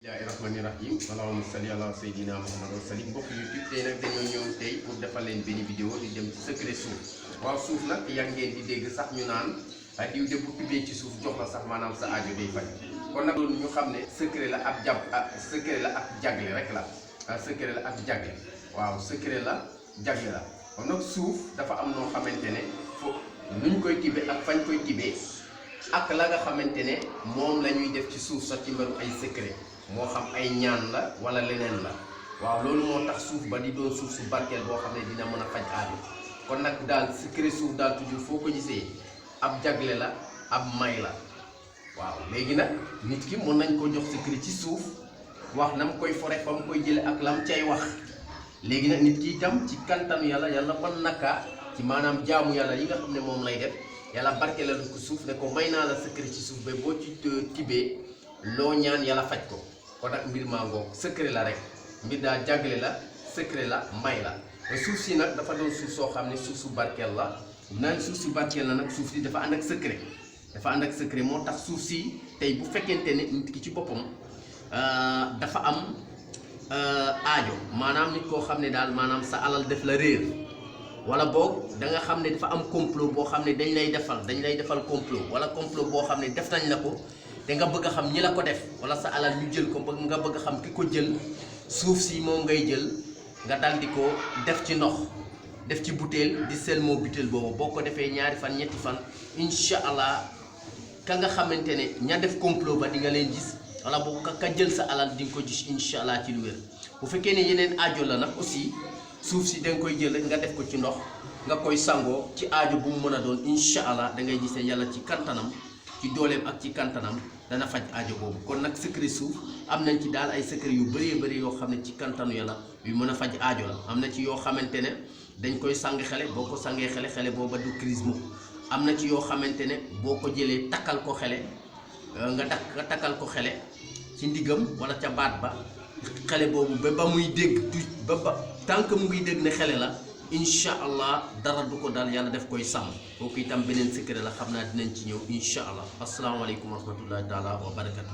Bismillahirrahmanirrahim. Allahumma salli ala sayyidina Muhammad wa sallim. Mbokk YouTube tey nag dañoo ñëw tey pour defal leen benn vidéo di dem ci secret suuf. waaw suuf nag yaa ngeen di dégg sax ñu naan diw de bu tibbee ci suuf jox la sax maanaam sa aajo day faj. kon nag loolu ñu xam ne secret la ak secret la ak jagle rek la secret la ak jagle. waaw secret la jagle la kon nag suuf dafa am noo xamante ne fo nuñ koy tibbee ak fañ koy tibbee ak la nga xamante ne moom la ñuy def ci suuf sax ci mbirum ay secret. moo xam ay ñaan la wala leneen la waaw loolu moo tax suuf ba di doon suuf su barkeel boo xam ne dina mën a faj aajo kon nag daal secret suuf daal toujours foo ko gisee ab jagle la ab may la waaw léegi nag nit ki mën nañ ko jox secret ci suuf wax na mu koy fore fa mu koy jële ak lam cay wax léegi nag nit ki itam ci kantanu yàlla mën naka ci maanaam jaamu yàlla yi nga xam ne moom lay def yàlla barkeelal ko suuf ne ko may naa la secret ci suuf ba boo ci tibbee loo ñaan yàlla faj ko kon nag mbir maa ngoog secret la rek mbir daal jagle la secret la may la suuf si nag dafa doon suuf soo xam ne suuf su barkeel la naan suuf si barkeel la nag suuf si dafa ànd ak secret moo tax suuf si tey bu fekkente ne nit ki ci boppam dafa am aajo maanaam nit koo xam ne daal maanaam sa alal def la réer wala boog da nga xam ne dafa am complot boo xam ne dañ lay defal complot wala complot boo xam ne def nañ la ko te nga bëgg a xam ñi la ko def wala sa alal ñu jël ko nga bëgg a xam ki ko jël suuf si moom ngay jël nga dal di ko def ci ndox def ci butéel di sel moo butéel boobu boo ko defee ñaari fan ñetti fan incha allah ka nga xamante ne ña def complot ba di nga leen gis wala boo ka jël sa alal di nga ko gis incha allah ci lu wér bu fekkee ne yeneen aajo la nag aussi suuf si da nga koy jël rek nga def ko ci ndox nga koy sangoo ci aajo bu mu mën a doon incha allah da ngay gisee yàlla ci kantanam ci dooleem ak ci kantanam dana faj aajo boobu kon nag secret suuf am nañ ci daal ay secret yu bëree yoo xam ne ci kantanu yàlla yu mën a faj aajo la am na ci yoo xamante ne dañ koy sang xele boo ko sangee xele booba du crise mu am na ci yoo xamante ne boo ko jëlee takkal ko xele nga takkal ko xele ci ndigam wala ca baat ba xele boobu ba muy dégg ba tànk mu ngi dégg ne xele la incha allah dara du ko daal yàlla def koy sàmm kooku itam beneen secret la xam naa dinañ ci ñëw incha allah asalaamaaleykum wa rahmatullahi taala wa barakatu